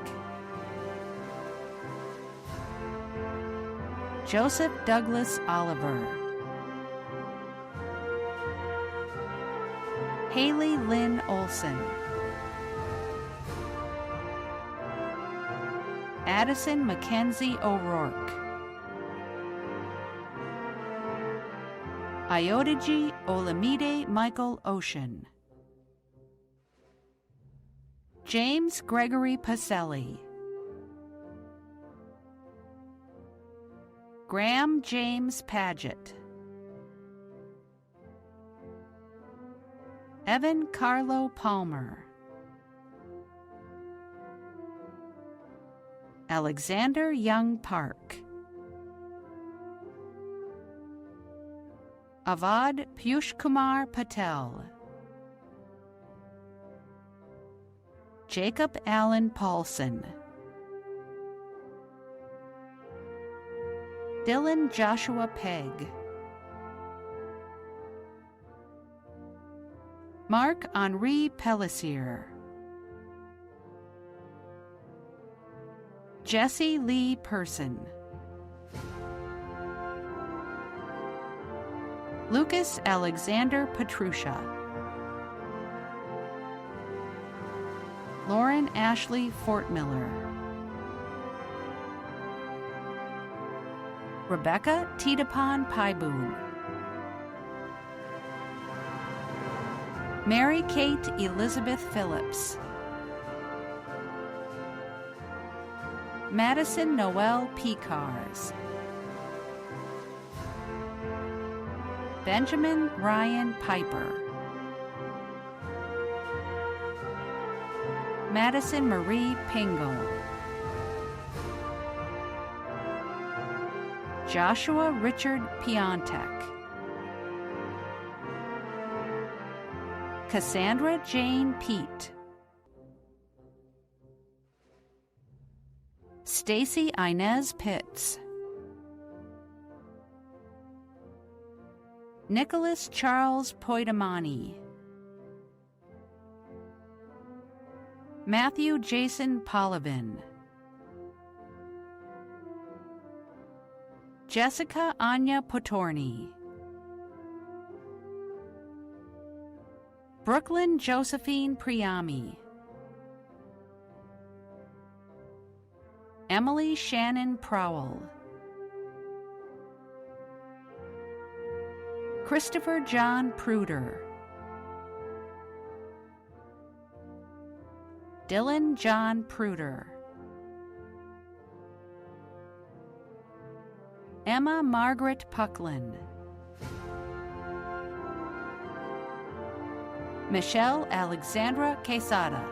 Joseph Douglas Oliver. Haley Lynn Olson. Addison Mackenzie O'Rourke. Ayodeji Olamide Michael Ocean. James Gregory Pacelli. Graham James Paget. Evan Carlo Palmer. Alexander Young Park. Avad Piyushkumar Patel. Jacob Allen Paulson. Dylan Joshua Pegg. Mark Henri Pellissier. Jesse Lee Person. Lucas Alexander Petrusha. Lauren Ashley Fortmiller. Rebecca Titapan Paiboon. Mary Kate Elizabeth Phillips. Madison Noel Pecars. Benjamin Ryan Piper. Madison Marie Pingle. Joshua Richard Piontek. Cassandra Jane Peet. Stacy Inez Pitts. Nicholas Charles Poitamani. Matthew Jason Polavin. Jessica Anya Potorny. Brooklyn Josephine Priami. Emily Shannon Prowell. Christopher John Pruder. Dylan John Pruder. Emma Margaret Pucklin. Michelle Alexandra Quesada.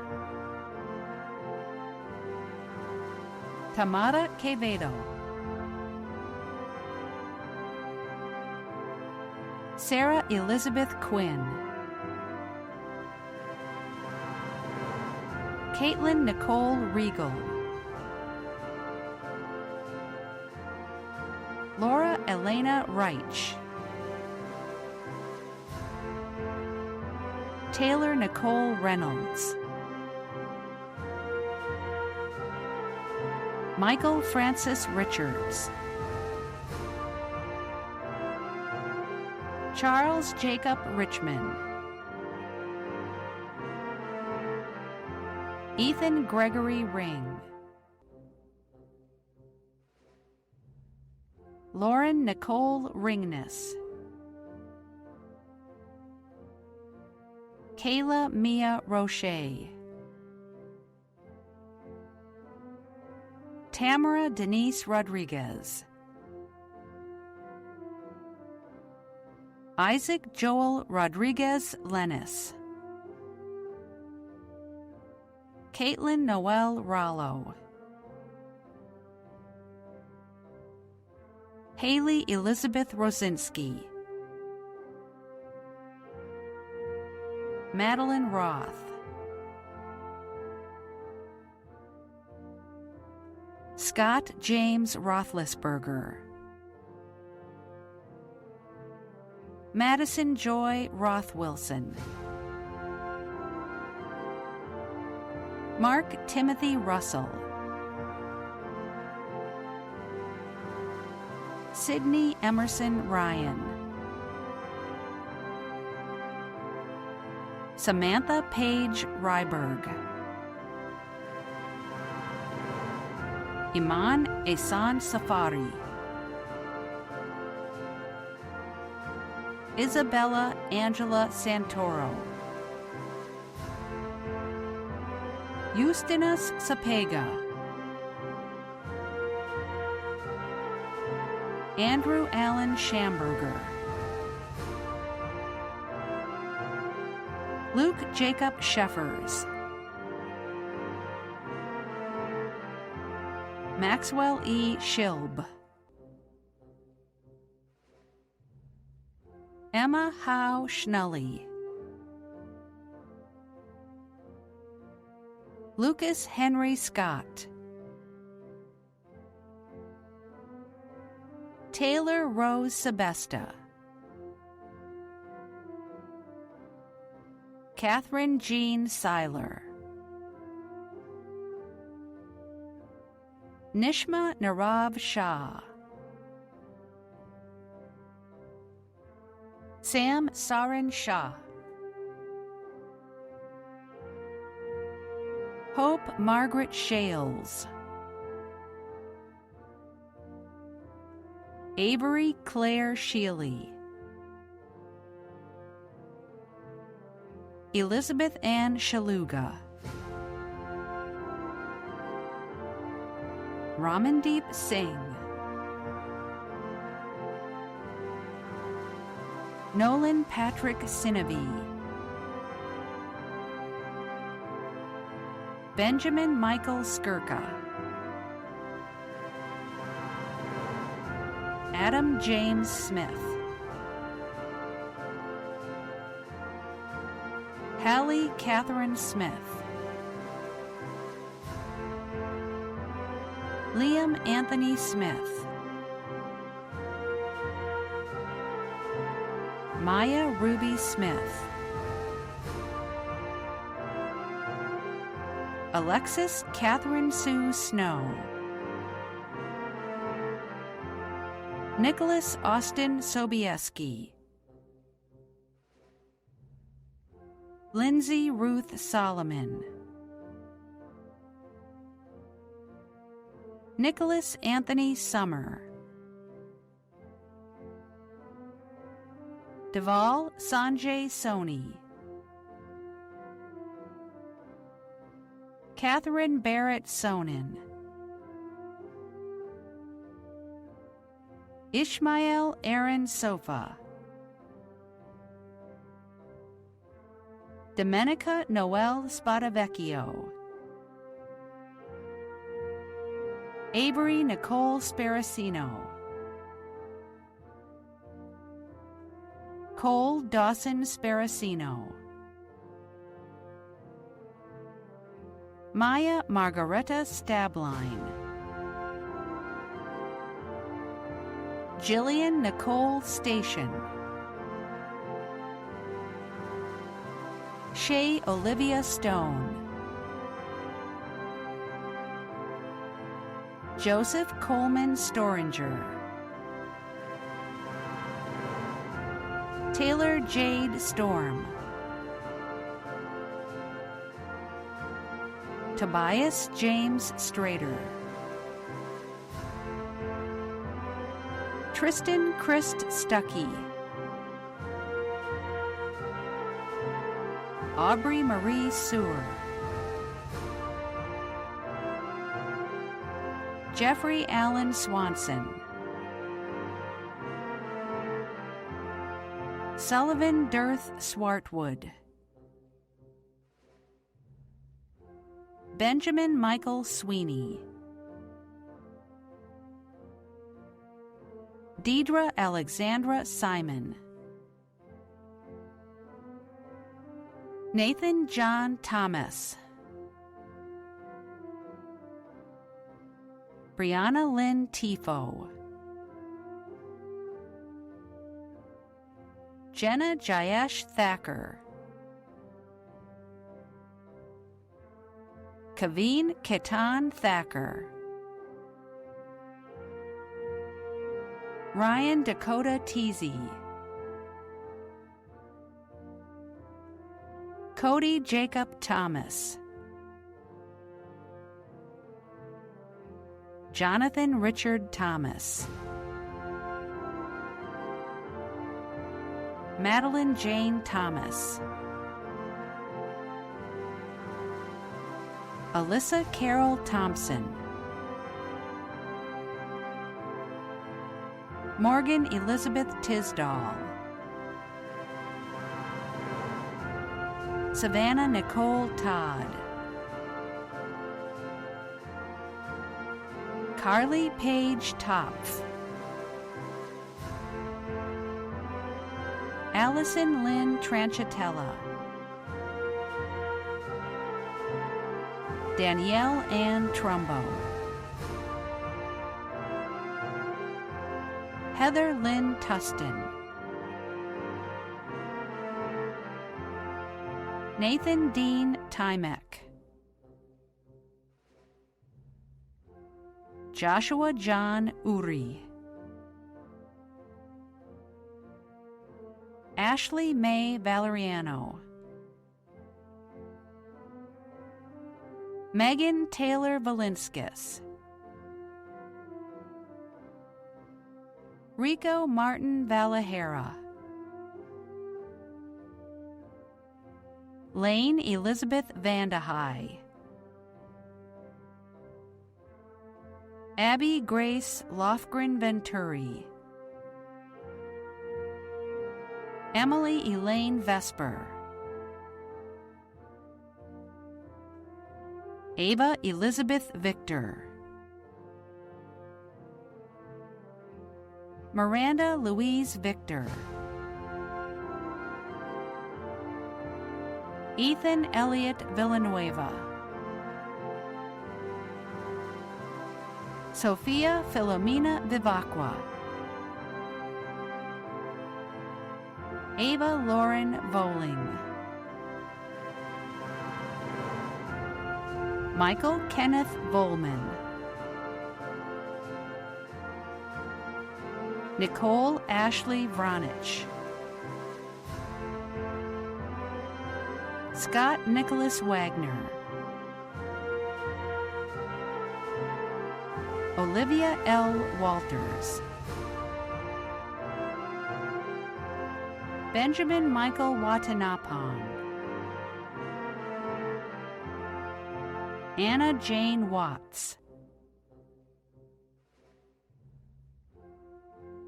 Tamara Quevedo. Sarah Elizabeth Quinn. Caitlin Nicole Regal. Laura Elena Reich. Taylor Nicole Reynolds. Michael Francis Richards. Charles Jacob Richmond. Ethan Gregory Ring. Lauren Nicole Ringness. Kayla Mia Roche. Tamara Denise Rodriguez. Isaac Joel Rodriguez Lennis. Caitlin Noel Rollo. Haley Elizabeth Rosinski. Madeline Roth. Scott James Roethlisberger. Madison Joy Roth Wilson. Mark Timothy Russell, Sydney Emerson Ryan, Samantha Paige Ryberg, Iman Ehsan Safari, Isabella Angela Santoro, Justinas Sapega, Andrew Allen Schamberger, Luke Jacob Sheffers, Maxwell E. Schilb, Emma Howe Schnully, Lucas Henry Scott, Taylor Rose Sebesta, Catherine Jean Seiler, Nishma Narav Shah, Sam Sarin Shah, Hope Margaret Shales, Avery Claire Shealy, Elizabeth Ann Shaluga, Ramandeep Singh, Nolan Patrick Sinavi, Benjamin Michael Skirka, Adam James Smith, Hallie Catherine Smith, Liam Anthony Smith, Maya Ruby Smith, Alexis Catherine Sue Snow, Nicholas Austin Sobieski, Lindsay Ruth Solomon, Nicholas Anthony Summer, Deval Sanjay Soni, Catherine Barrett Sonin, Ishmael Aaron Sofa, Domenica Noel Spadavecchio, Avery Nicole Sparacino, Cole Dawson Sparacino, Maya Margareta Stabline, Jillian Nicole Station, Shay Olivia Stone, Joseph Coleman Storinger, Taylor Jade Storm, Tobias James Strader, Tristan Christ Stuckey, Aubrey Marie Sewer, Jeffrey Allen Swanson, Sullivan Dirth Swartwood, Benjamin Michael Sweeney, Deidre Alexandra Simon, Nathan John Thomas, Brianna Lynn Tifo, Jenna Jayesh Thacker, Kaveen Ketan Thacker, Ryan Dakota Teasy, Cody Jacob Thomas, Jonathan Richard Thomas, Madeline Jane Thomas, Alyssa Carol Thompson, Morgan Elizabeth Tisdall, Savannah Nicole Todd, Carly Paige Topf, Allison Lynn Tranchitella, Danielle Ann Trumbo, Heather Lynn Tustin, Nathan Dean Tymek, Joshua John Uri, Ashley May Valeriano, Megan Taylor Valinskis, Rico Martin Valahera, Lane Elizabeth Vandehei, Abby Grace Lofgren Venturi, Emily Elaine Vesper, Ava Elizabeth Victor, Miranda Louise Victor, Ethan Elliott Villanueva, Sophia Filomena Vivacqua, Ava Lauren Voling, Michael Kenneth Volman, Nicole Ashley Vronich, Scott Nicholas Wagner, Olivia L. Walters, Benjamin Michael Watanapong, Anna Jane Watts,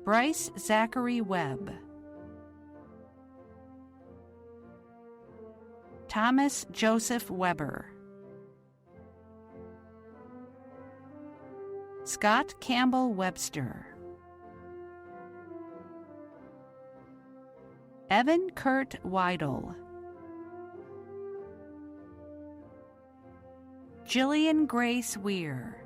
Bryce Zachary Webb, Thomas Joseph Weber, Scott Campbell Webster, Evan Kurt Weidel, Jillian Grace Weir,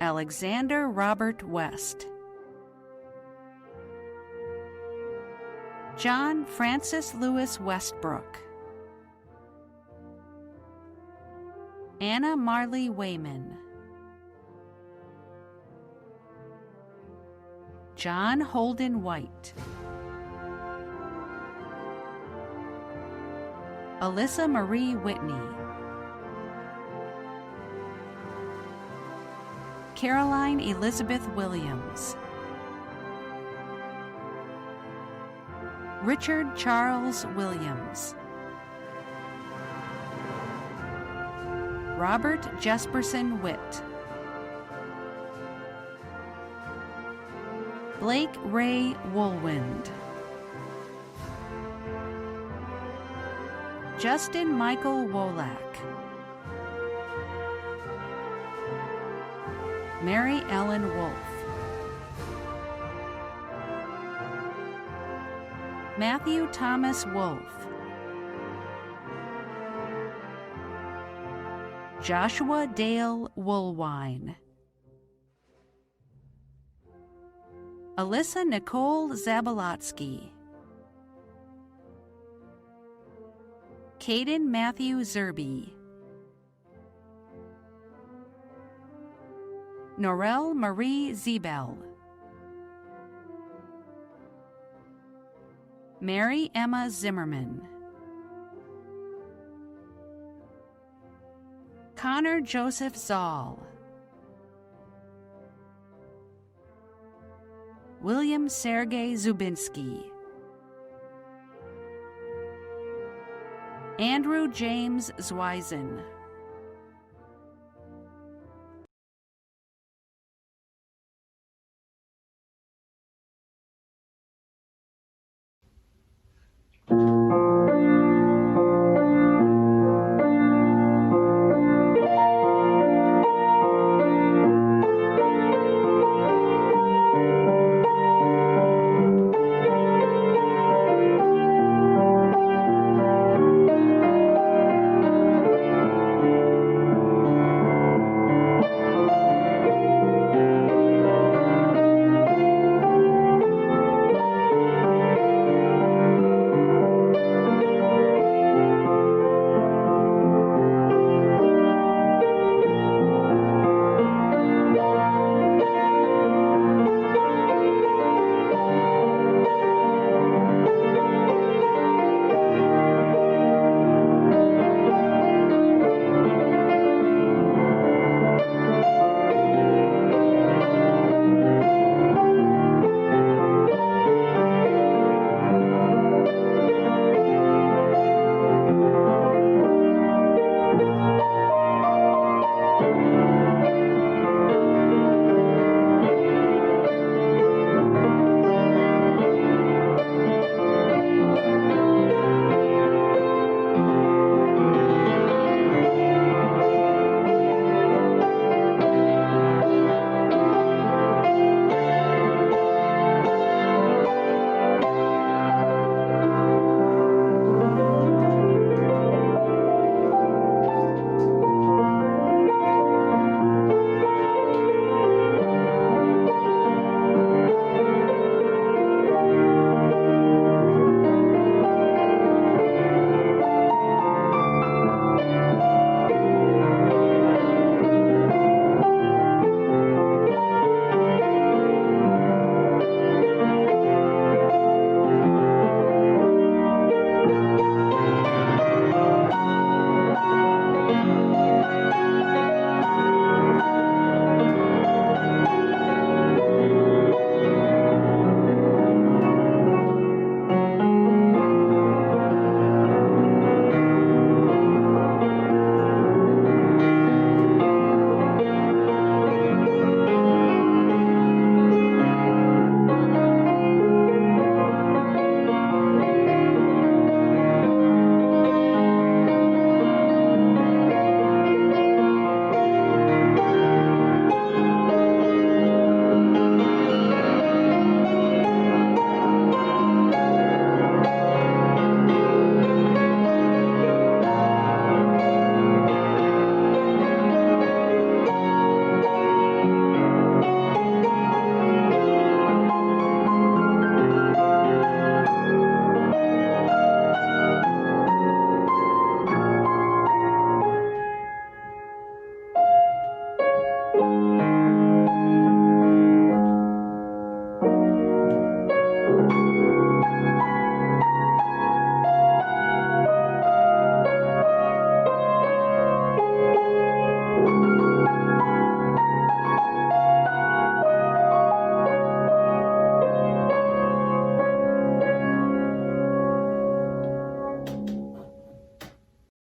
Alexander Robert West, John Francis Lewis Westbrook, Anna Marley Wayman, John Holden White, Alyssa Marie Whitney, Caroline Elizabeth Williams, Richard Charles Williams, Robert Jesperson Witt, Blake Ray Woolwind, Justin Michael Wolak, Mary Ellen Wolfe, Matthew Thomas Wolfe, Joshua Dale Woolwine, Alyssa Nicole Zabolotsky, Caden Matthew Zerby. Norel Marie Zebel. Mary Emma Zimmerman. Connor Joseph Zoll. William Sergey Zubinski. Andrew James Zweisen.